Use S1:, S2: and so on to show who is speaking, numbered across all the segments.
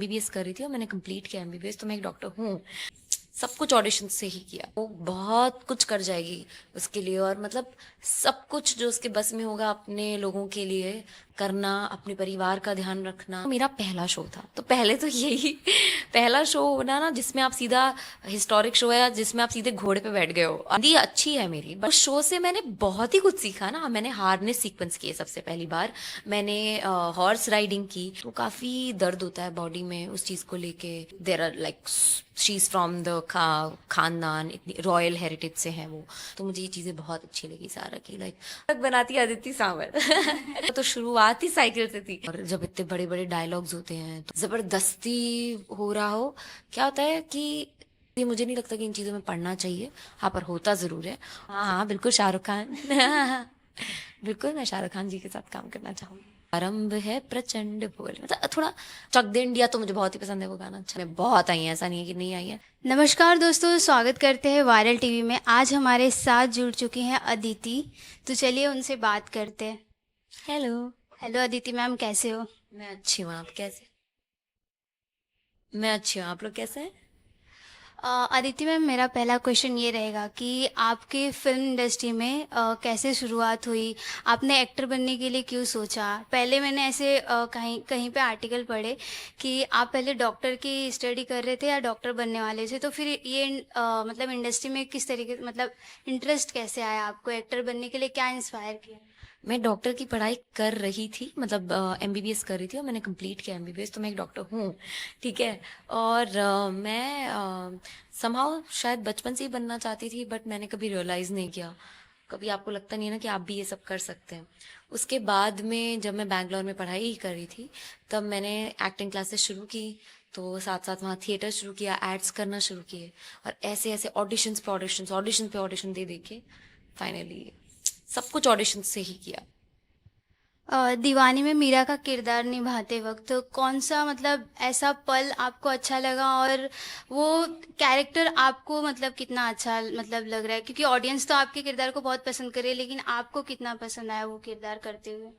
S1: MBBS कर रही थी और मैंने कंप्लीट किया एमबीबीएस, तो मैं एक डॉक्टर हूँ। सब कुछ ऑडिशन से ही किया। वो बहुत कुछ कर जाएगी उसके लिए, और मतलब सब कुछ जो उसके बस में होगा अपने लोगों के लिए करना, अपने परिवार का ध्यान रखना। मेरा पहला शो था, तो पहले तो यही पहला शो होना ना जिसमें आप सीधा हिस्टोरिक शो है, जिसमें आप सीधे घोड़े पे बैठ गए हो। हिंदी अच्छी है मेरी, बट शो से मैंने बहुत ही कुछ सीखा ना। मैंने हार्नेस सीक्वेंस किए सबसे पहली बार, मैंने हॉर्स राइडिंग की, तो काफी दर्द होता है बॉडी में उस चीज को लेके। There are like she is from the खानदान, इतनी रॉयल हेरिटेज से है वो, तो मुझे ये चीजें बहुत अच्छी लगी सारा की। लाइक बनाती अदिति सांवर तो शुरुआत ही साइकिल से थी। और जब इतने बड़े बड़े डायलॉग्स होते हैं तो जबरदस्ती हो रहा हो, क्या होता है कि ये मुझे नहीं लगता कि इन चीजों में पढ़ना चाहिए। हाँ, पर होता जरूर है। हाँ हाँ, बिल्कुल शाहरुख खान बिल्कुल मैं शाहरुख खान जी के साथ काम करना चाहूंगी। आरंभ है प्रचंड बोल, मतलब थोड़ा चक दे इंडिया तो मुझे बहुत ही पसंद है वो गाना। अच्छा, मैं बहुत आई है, ऐसा नहीं है कि नहीं आई है।
S2: नमस्कार दोस्तों, स्वागत करते हैं वायरल टीवी में। आज हमारे साथ जुड़ चुकी हैं अदिति। तो चलिए उनसे बात करते हैं।
S1: हेलो।
S2: हेलो अदिति मैम, कैसे हो?
S1: मैं अच्छी हूँ, आप कैसे? मैं अच्छी हूँ, आप लोग कैसे हैं?
S2: अदिति मैम, मेरा पहला क्वेश्चन ये रहेगा कि आपकी फिल्म इंडस्ट्री में कैसे शुरुआत हुई? आपने एक्टर बनने के लिए क्यों सोचा? पहले मैंने ऐसे कहीं कहीं पे आर्टिकल पढ़े कि आप पहले डॉक्टर की स्टडी कर रहे थे या डॉक्टर बनने वाले थे, तो फिर ये मतलब इंडस्ट्री में किस तरीके, मतलब इंटरेस्ट कैसे आया आपको? एक्टर बनने के लिए क्या इंस्पायर किया?
S1: मैं डॉक्टर की पढ़ाई कर रही थी, मतलब एमबीबीएस कर रही थी और मैंने कंप्लीट किया एमबीबीएस, तो मैं एक डॉक्टर हूँ। ठीक है। और मैं समहाउ शायद बचपन से ही बनना चाहती थी, बट मैंने कभी रियलाइज़ नहीं किया। कभी आपको लगता नहीं है ना कि आप भी ये सब कर सकते हैं। उसके बाद में जब मैं बैंगलोर में पढ़ाई ही कर रही थी, तब मैंने एक्टिंग क्लासेस शुरू की। तो साथ साथ वहाँ थिएटर शुरू किया, एड्स करना शुरू किए, और ऐसे ऐसे ऑडिशंस पे ऑडिशंस, ऑडिशन पे ऑडिशन दे दे के फाइनली सब कुछ ऑडिशन से ही किया।
S2: दीवानी में मीरा का किरदार निभाते वक्त कौन सा, मतलब ऐसा पल आपको अच्छा लगा, और वो कैरेक्टर आपको मतलब कितना अच्छा मतलब लग रहा है? क्योंकि ऑडियंस तो आपके किरदार को बहुत पसंद करे, लेकिन आपको कितना पसंद आया वो किरदार करते हुए?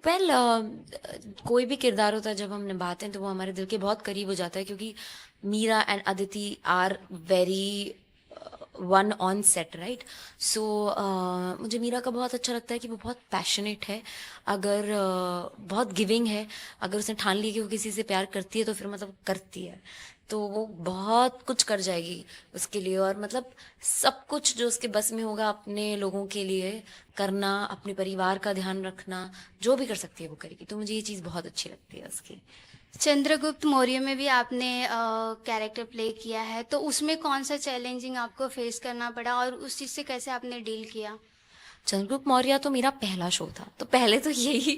S1: वेल कोई भी किरदार होता है जब हम निभाते हैं तो वो हमारे दिल के बहुत करीब हो जाता है, क्योंकि Meera and Aditi are very one on set, right? So मुझे मीरा का बहुत अच्छा लगता है कि वो बहुत पैशनेट है। अगर बहुत गिविंग है। अगर उसने ठान लिया कि वो किसी से प्यार करती है तो फिर मतलब करती है, तो वो बहुत कुछ कर जाएगी उसके लिए। और मतलब सब कुछ जो उसके बस में होगा अपने लोगों के लिए करना, अपने परिवार का ध्यान रखना, जो भी कर सकती है वो करेगी। तो मुझे ये चीज़ बहुत अच्छी लगती है उसकी।
S2: चंद्रगुप्त मौर्य में भी आपने कैरेक्टर प्ले किया है, तो उसमें कौन सा चैलेंजिंग आपको फेस करना पड़ा और उस चीज़ से कैसे आपने डील किया?
S1: चंद्रगुप्त मौर्य तो मेरा पहला शो था, तो पहले तो यही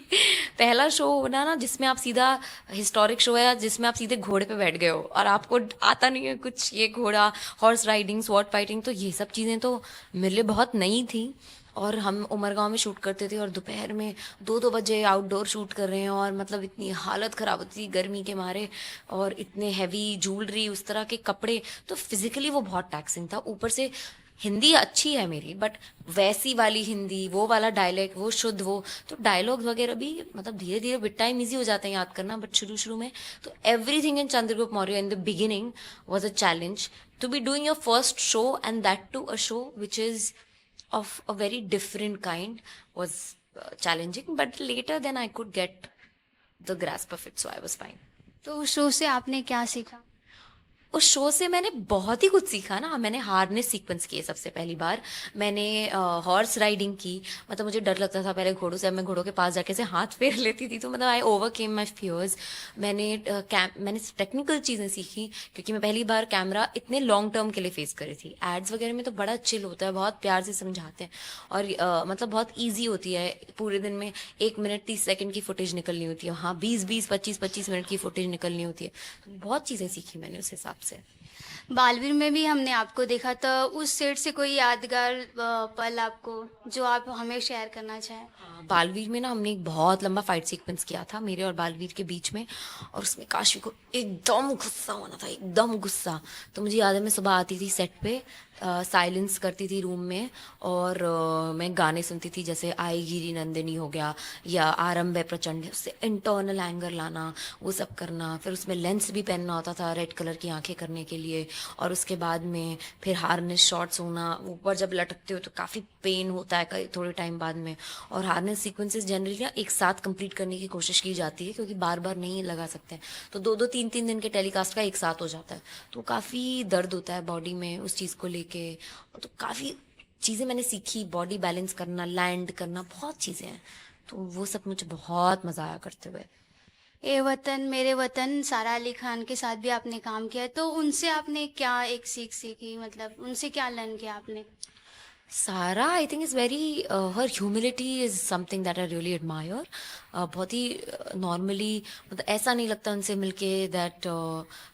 S1: पहला शो होना ना जिसमें आप सीधा हिस्टोरिक शो है, जिसमें आप सीधे घोड़े पे बैठ गए हो और आपको आता नहीं है कुछ, ये घोड़ा, हॉर्स राइडिंग, स्वॉर्ड फाइटिंग, तो ये सब चीज़ें तो मेरे लिए बहुत नई थी। और हम उमरगांव में शूट करते थे और दोपहर में 2-2 बजे आउटडोर शूट कर रहे हैं, और मतलब इतनी हालत ख़राब होती थी गर्मी के मारे, और इतने हैवी ज्वेलरी, उस तरह के कपड़े, तो फिजिकली वो बहुत टैक्सिंग था। ऊपर से हिंदी अच्छी है मेरी, बट वैसी वाली हिंदी, वो वाला डायलेक्ट, वो शुद्ध, वो तो डायलॉग वगैरह भी मतलब धीरे धीरे विद टाइम इजी हो जाते हैं याद करना, बट शुरू शुरू में तो everything in Chandragupta Maurya in the beginning was a challenge to be doing your first show, and that too a show which is of a very different kind was challenging, but later then I could get the grasp of it, so I was fine.
S2: तो उस show से आपने क्या सीखा?
S1: उस show से मैंने बहुत ही कुछ सीखा ना। मैंने हार्नेस सीक्वेंस किए सबसे पहली बार, मैंने हॉर्स राइडिंग की। मतलब मुझे डर लगता था पहले घोड़ों से, अब मैं घोड़ों के पास जाके से हाथ फेर लेती थी, तो मतलब आई ओवरकेम माय फियर्स। मैंने टेक्निकल चीज़ें सीखी, क्योंकि मैं पहली बार कैमरा इतने लॉन्ग टर्म के लिए फेस करी थी। एड्स वगैरह में तो बड़ा चिल होता है, बहुत प्यार से समझाते हैं, और मतलब बहुत ईजी होती है। पूरे दिन में 1 मिनट 30 सेकंड की फुटेज निकलनी होती है, हाँ 20-20 25-25 मिनट की फुटेज निकलनी होती है। तो बहुत चीज़ें सीखी मैंने उस हिसाब से।
S2: बालवीर में भी हमने आपको देखा, तो उस सेट से कोई यादगार पल आपको जो आप हमें शेयर करना चाहें?
S1: हाँ, बालवीर में ना हमने एक बहुत लंबा फाइट सीक्वेंस किया था मेरे और बालवीर के बीच में, और उसमें काशी को एकदम गुस्सा होना था, एकदम गुस्सा। तो मुझे याद है मैं सुबह आती थी सेट पे, साइलेंस करती थी रूम में, और मैं गाने सुनती थी, जैसे आई गिरी नंदिनी हो गया या आरंभ है प्रचंड, उससे इंटरनल एंगर लाना, वो सब करना। फिर उसमें लेंस भी पहनना होता था रेड कलर की आंखें करने के लिए, और उसके बाद में फिर हार्नेस शॉर्ट्स होना, ऊपर जब लटकते हो तो काफ़ी पेन होता है थोड़े टाइम बाद में। और हार्नेस सीक्वेंसेस जनरली ना एक साथ कंप्लीट करने की कोशिश की जाती है, क्योंकि बार बार नहीं लगा सकते हैं, तो दो दो तीन तीन दिन के टेलीकास्ट का एक साथ हो जाता है, तो काफ़ी दर्द होता है बॉडी में उस चीज़ को लेके। तो काफ़ी चीज़ें मैंने सीखी, बॉडी बैलेंस करना, लैंड करना, बहुत चीज़ें हैं, तो वो सब मुझे बहुत मज़ा आया करते हुए।
S2: ए वतन मेरे वतन, सारा अली खान के साथ भी आपने काम किया है, तो उनसे आपने क्या एक सीख सीखी, मतलब उनसे क्या लर्न किया आपने?
S1: सारा I think is very, her humility is something that I really admire. बहुत ही नॉर्मली, मतलब ऐसा नहीं लगता उनसे मिलके दैट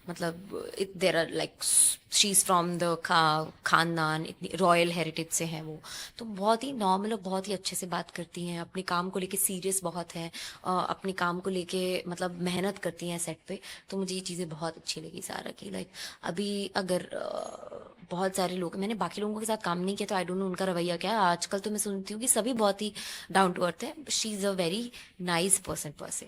S1: मतलब there are like she is from the खानदान, इतनी रॉयल हेरिटेज से हैं वो, तो बहुत ही नॉर्मल और बहुत ही अच्छे से बात करती हैं, अपने काम को लेके सीरियस बहुत है, अपने काम को लेके मतलब मेहनत करती हैं सेट पे। तो मुझे ये चीज़ें बहुत अच्छी लगी सारा की। लाइक अभी अगर बहुत सारे लोग, मैंने बाकी लोगों के साथ काम नहीं किया तो आई डोंट नो उनका रवैया क्या है, आजकल तो मैं सुनती हूँ कि सभी बहुत ही डाउन टू अर्थ है, she is a very nice person पर से।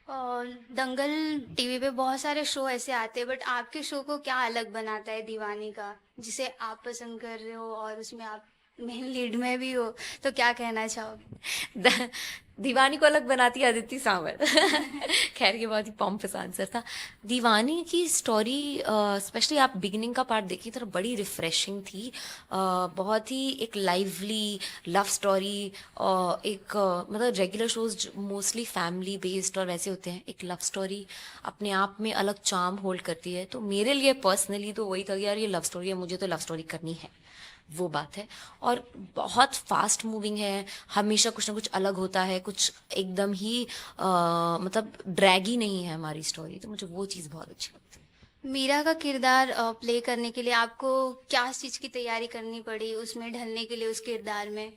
S2: और दंगल टीवी पे बहुत सारे शो ऐसे आते हैं, बट आपके शो को क्या अलग बनाता है दीवानी का, जिसे आप पसंद कर रहे हो और उसमें आप मेन लीड में भी हो, तो क्या कहना चाहोगे?
S1: दीवानी को अलग बनाती है अदिति सावंत। खैर ये बहुत ही पॉम्पस आंसर था। दीवानी की स्टोरी स्पेशली आप बिगिनिंग का पार्ट देखिए तो बड़ी रिफ्रेशिंग थी, बहुत ही एक लाइवली लव स्टोरी, एक मतलब regular shows mostly family based और वैसे होते हैं, एक लव स्टोरी अपने आप में अलग चार्म होल्ड करती है। तो मेरे लिए पर्सनली तो वही था कि यार ये लव स्टोरी है, मुझे तो लव स्टोरी करनी है, वो बात है। और बहुत फास्ट मूविंग है, हमेशा कुछ ना कुछ अलग होता है, कुछ एकदम ही मतलब ड्रैगी नहीं है हमारी स्टोरी, तो मुझे वो चीज़ बहुत अच्छी लगती है।
S2: मीरा का किरदार प्ले करने के लिए आपको क्या चीज़ की तैयारी करनी पड़ी उसमें ढलने के लिए, उस किरदार में?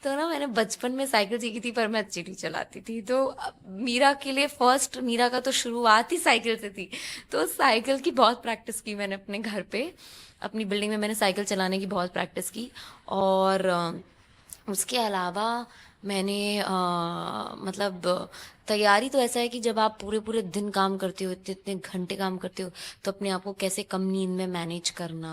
S1: तो ना मैंने बचपन में साइकिल सीखी थी, पर मैं अच्छी नहीं चलाती थी, तो मीरा के लिए फर्स्ट, मीरा का तो शुरुआत ही साइकिल से थी, तो साइकिल की बहुत प्रैक्टिस की मैंने अपने घर पे, अपनी बिल्डिंग में मैंने साइकिल चलाने की बहुत प्रैक्टिस की। और उसके अलावा मैंने मतलब तैयारी तो ऐसा है कि जब आप पूरे पूरे दिन काम करते हो, इतने इतने घंटे काम करते हो, तो अपने आप को कैसे कम नींद में मैनेज करना,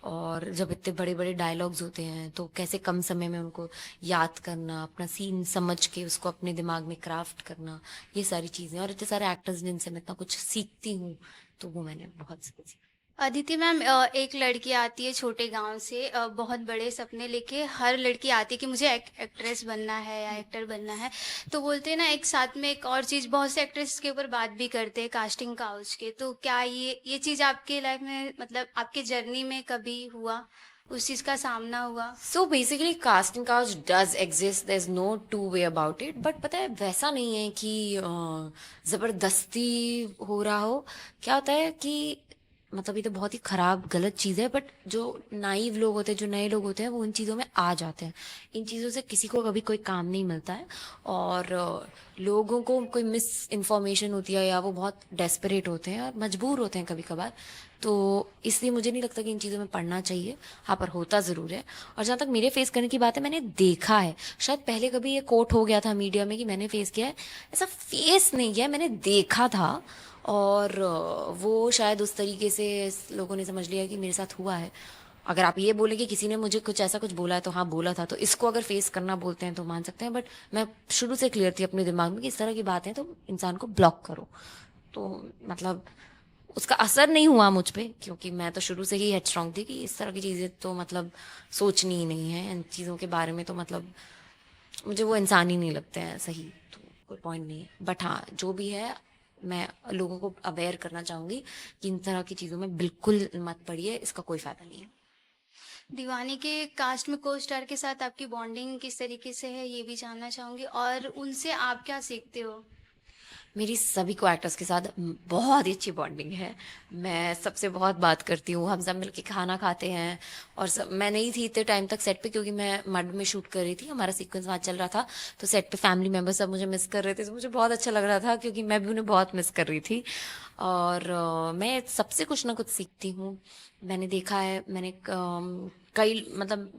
S1: और जब इतने बड़े बड़े डायलॉग्स होते हैं तो कैसे कम समय में उनको याद करना, अपना सीन समझ के उसको अपने दिमाग में क्राफ्ट करना, ये सारी चीज़ें, और इतने सारे एक्टर्स जिनसे मैं इतना कुछ सीखती हूँ, तो वो मैंने बहुत सीखा।
S2: अदिति मैम, एक लड़की आती है छोटे गांव से, बहुत बड़े सपने लेके हर लड़की आती है कि मुझे एक्ट्रेस बनना है या एक्टर बनना है, तो बोलते हैं ना एक साथ में एक और चीज़, बहुत से एक्ट्रेस के ऊपर बात भी करते हैं कास्टिंग काउच के, तो क्या ये चीज़ आपके लाइफ में, मतलब आपके जर्नी में कभी हुआ, उस चीज़ का सामना हुआ?
S1: So basically casting couch does exist, there is no two way about it, but पता है वैसा नहीं है कि ज़बरदस्ती हो रहा हो। क्या होता है कि मतलब ये तो बहुत ही खराब गलत चीज़ है, बट जो नाइव लोग होते हैं, जो नए लोग होते हैं, वो इन चीज़ों में आ जाते हैं। इन चीज़ों से किसी को कभी कोई काम नहीं मिलता है, और लोगों को कोई मिस इन्फॉर्मेशन होती है, या वो बहुत डेस्परेट होते हैं और मजबूर होते हैं कभी कभार, तो इसलिए मुझे नहीं लगता कि इन चीज़ों में पढ़ना चाहिए। हाँ, पर होता ज़रूर है। और जहाँ तक मेरे फेस करने की बात है, मैंने देखा है, शायद पहले कभी ये कोट हो गया था मीडिया में कि मैंने फेस किया है, ऐसा फेस नहीं किया है, मैंने देखा था। और वो शायद उस तरीके से लोगों ने समझ लिया कि मेरे साथ हुआ है। अगर आप ये बोले कि किसी ने मुझे कुछ ऐसा कुछ बोला है, तो हाँ बोला था, तो इसको अगर फेस करना बोलते हैं तो मान सकते हैं, बट मैं शुरू से क्लियर थी अपने दिमाग में कि इस तरह की बातें तो इंसान को ब्लॉक करो। तो मतलब उसका असर नहीं हुआ मुझ पे, क्योंकि मैं तो शुरू से ही हेडस्ट्रॉन्ग थी कि इस तरह की चीज़ें तो मतलब सोचनी ही नहीं है, इन चीज़ों के बारे में तो मतलब मुझे वो इंसान ही नहीं लगते हैं सही, तो कोई पॉइंट नहीं है। बट हाँ, जो भी है, मैं लोगों को अवेयर करना चाहूँगी कि इन तरह की चीज़ों में बिल्कुल मत पड़िए, इसका कोई फ़ायदा नहीं है।
S2: दीवानी के कास्ट में को स्टार के साथ आपकी बॉन्डिंग किस तरीके से है, ये भी जानना चाहूंगी, और उनसे आप क्या सीखते हो?
S1: मेरी सभी को एक्टर्स के साथ बहुत ही अच्छी बॉन्डिंग है। मैं सबसे बहुत बात करती हूँ, हम सब मिलके खाना खाते हैं। और सब, मैं नहीं थी इतने टाइम तक सेट पे क्योंकि मैं मड में शूट कर रही थी, हमारा सीक्वेंस वहाँ चल रहा था। तो सेट पे फैमिली मेम्बर सब मुझे मिस कर रहे थे, तो मुझे बहुत अच्छा लग रहा था क्योंकि मैं भी उन्हें बहुत मिस कर रही थी। और मैं सबसे कुछ ना कुछ सीखती हूँ। मैंने देखा है, मैंने कई मतलब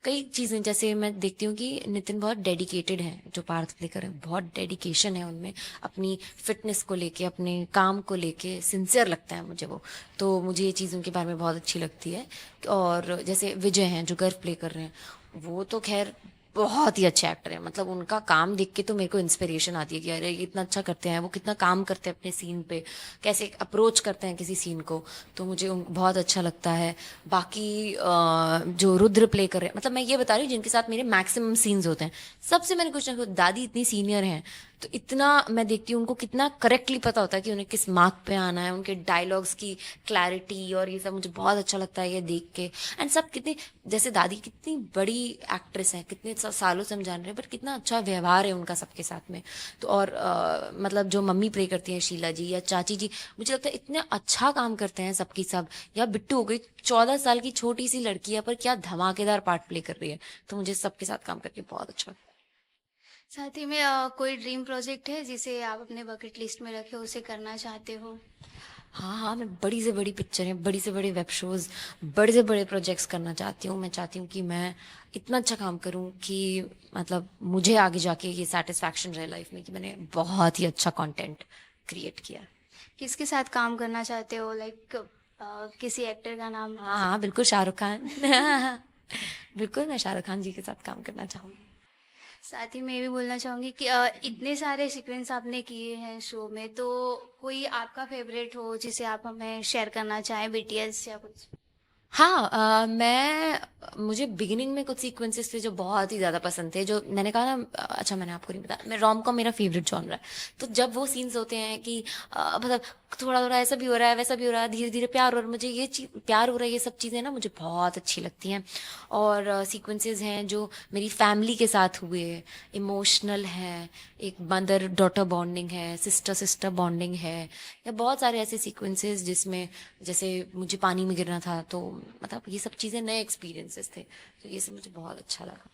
S1: कई चीज़ें, जैसे मैं देखती हूँ कि नितिन बहुत डेडिकेटेड हैं, जो पार्थ प्ले कर रहे हैं, बहुत डेडिकेशन है उनमें, अपनी फिटनेस को लेके, अपने काम को लेके सिंसियर लगता है मुझे वो। तो मुझे ये चीज़ों के बारे में बहुत अच्छी लगती है। और जैसे विजय हैं जो गर्व प्ले कर रहे हैं, वो तो खैर बहुत ही अच्छे एक्टर हैं। मतलब उनका काम देख के तो मेरे को इंस्पिरेशन आती है कि अरे ये इतना अच्छा करते हैं, वो कितना काम करते हैं अपने सीन पे, कैसे अप्रोच करते हैं किसी सीन को। तो मुझे उन बहुत अच्छा लगता है। बाकी जो रुद्र प्ले कर रहे हैं, मतलब मैं ये बता रही हूँ जिनके साथ मेरे मैक्सिमम सीन्स होते हैं, सबसे मैंने कुछ ना कुछ, दादी इतनी सीनियर हैं तो इतना मैं देखती हूँ उनको कितना करेक्टली पता होता है कि उन्हें किस मार्क पे आना है, उनके डायलॉग्स की क्लैरिटी और ये सब मुझे बहुत अच्छा लगता है ये देख के। एंड सब कितने, जैसे दादी कितनी बड़ी एक्ट्रेस है, कितने सालों से हम जान रहे हैं, बट कितना अच्छा व्यवहार है उनका सबके साथ में। तो और मतलब जो मम्मी प्ले करती हैं शीला जी या चाची जी, मुझे लगता है इतने अच्छा काम करते हैं सबकी सब। या बिट्टू हो गई, 14 साल की छोटी सी लड़की है पर क्या धमाकेदार पार्ट प्ले कर रही है। तो मुझे सबके साथ काम करके बहुत अच्छा लगता है।
S2: साथ ही में कोई ड्रीम प्रोजेक्ट है जिसे आप अपने बकेट लिस्ट में रखे, उसे करना चाहते हो?
S1: हाँ हाँ, मैं बड़ी से बड़ी पिक्चरें, बड़ी से बड़े वेब शोज़, बड़े से बड़े प्रोजेक्ट्स करना चाहती हूँ। मैं चाहती हूँ कि मैं इतना अच्छा काम करूँ कि मतलब मुझे आगे जाके ये सेटिस्फैक्शन रहे लाइफ में कि मैंने बहुत ही अच्छा कंटेंट क्रिएट किया।
S2: किसके साथ काम करना चाहते हो, लाइक किसी एक्टर का नाम?
S1: हाँ हाँ, बिल्कुल शाहरुख खान। बिल्कुल, मैं शाहरुख खान जी के साथ काम करना चाहूँगी।
S2: साथ ही मैं ये भी बोलना चाहूँगी कि इतने सारे सीक्वेंस आपने किए हैं शो में, तो कोई आपका फेवरेट हो जिसे आप हमें शेयर करना चाहें, बीटीएस या कुछ?
S1: हाँ, मुझे बिगिनिंग में कुछ सीक्वेंसेस थे जो बहुत ही ज़्यादा पसंद थे, जो मैंने कहा ना, अच्छा मैंने आपको नहीं बताया, मैं रोम कॉम मेरा फेवरेट जॉनर है। तो जब वो सीन्स होते हैं कि मतलब थोड़ा थोड़ा ऐसा भी हो रहा है, वैसा भी हो रहा है, धीरे धीरे प्यार, और मुझे ये चीज प्यार हो रहा है, ये सब चीज़ें ना मुझे बहुत अच्छी लगती हैं। और सीक्वेंसेस हैं जो मेरी फैमिली के साथ हुए, इमोशनल है, एक मदर डॉटर बॉन्डिंग है, सिस्टर सिस्टर बॉन्डिंग है, या बहुत सारे ऐसे सीक्वेंसेस जिसमें जैसे मुझे पानी में गिरना था, तो मतलब ये सब चीज़ें नए एक्सपीरियंसेस थे। तो ये सब मुझे बहुत अच्छा लगा।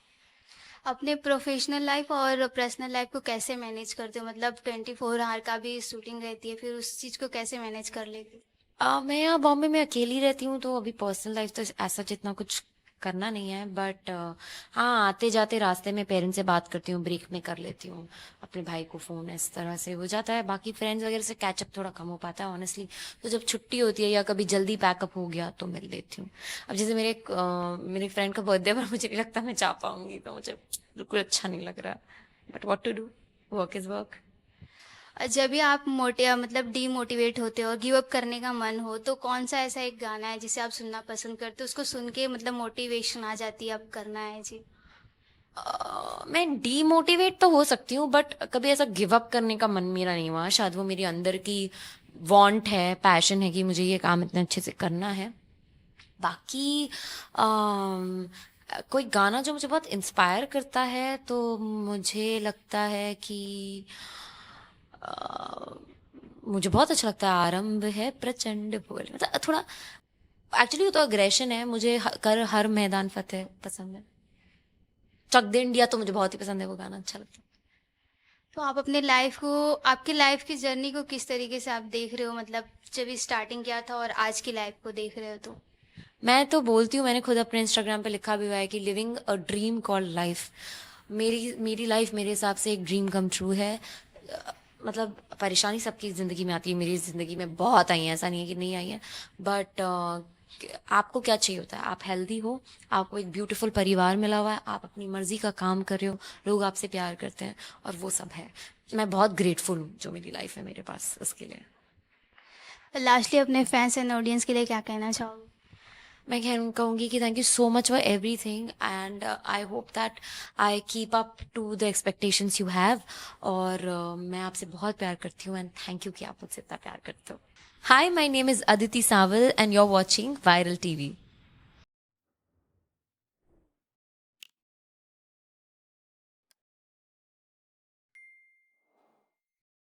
S2: अपने प्रोफेशनल लाइफ और पर्सनल लाइफ को कैसे मैनेज करते हो? मतलब 24 आवर का भी शूटिंग रहती है, फिर उस चीज़ को कैसे मैनेज कर लेते हो?
S1: मैं यहाँ बॉम्बे में अकेली रहती हूँ, तो अभी पर्सनल लाइफ तो ऐसा जितना कुछ करना नहीं है, बट हाँ, आते जाते रास्ते में पेरेंट्स से बात करती हूँ, ब्रेक में कर लेती हूँ अपने भाई को फ़ोन, इस तरह से हो जाता है। बाकी फ्रेंड्स वगैरह से कैचअप थोड़ा कम हो पाता है ऑनेस्टली। तो जब छुट्टी होती है या कभी जल्दी पैकअप हो गया तो मिल लेती हूँ। अब जैसे मेरे फ्रेंड का बर्थडे पर मुझे नहीं लगता मैं जा पाऊंगी, तो मुझे बिल्कुल अच्छा नहीं लग रहा, but what to do, work is work.
S2: जब भी आप मतलब डीमोटिवेट होते हो और गिव अप करने का मन हो, तो कौन सा ऐसा एक गाना है जिसे आप सुनना पसंद करते हो, उसको सुन के मतलब मोटिवेशन आ जाती है, अब करना है जी?
S1: मैं डीमोटिवेट तो हो सकती हूँ, बट कभी ऐसा गिव अप करने का मन मेरा नहीं हुआ। शायद वो मेरी अंदर की वांट है, पैशन है कि मुझे ये काम इतने अच्छे से करना है। बाकी कोई गाना जो मुझे बहुत इंस्पायर करता है, तो मुझे लगता है कि अ, मुझे बहुत अच्छा लगता है, आरंभ है प्रचंड बोल, मतलब थोड़ा एक्चुअली वो तो अग्रेशन है। मुझे कर हर मैदान फतेह पसंद है। चक दे इंडिया तो मुझे बहुत ही पसंद है, वो गाना अच्छा लगता है।
S2: तो आप अपने लाइफ को, आपकी लाइफ की जर्नी को किस तरीके से आप देख रहे हो, मतलब जब स्टार्टिंग किया था और आज की लाइफ को देख रहे हो तो?
S1: मैं तो बोलती हूँ, मैंने खुद अपने इंस्टाग्राम पे लिखा भी हुआ है कि living a dream called life. मेरी मेरी लाइफ मेरे हिसाब से एक ड्रीम कम ट्रू है। मतलब परेशानी सबकी ज़िंदगी में आती है, मेरी ज़िंदगी में बहुत आई हैं, ऐसा नहीं है कि नहीं आई है, बट आपको क्या चाहिए होता है, आप हेल्दी हो, आपको एक ब्यूटीफुल परिवार मिला हुआ है, आप अपनी मर्जी का काम कर रहे हो, लोग आपसे प्यार करते हैं, और वो सब है। मैं बहुत ग्रेटफुल हूँ जो मेरी लाइफ है मेरे पास, उसके लिए।
S2: लास्टली अपने फैंस एंड ऑडियंस के लिए क्या कहना चाहोगे?
S1: मैं कहूँगी कि thank you so much for everything, and I hope that I keep up to the expectations you have. और मैं आपसे बहुत प्यार करती हूँ, एंड थैंक यू कि आप मुझसे इतना प्यार करते हो। Hi, my name is Aditi Sawal and you are watching viral TV.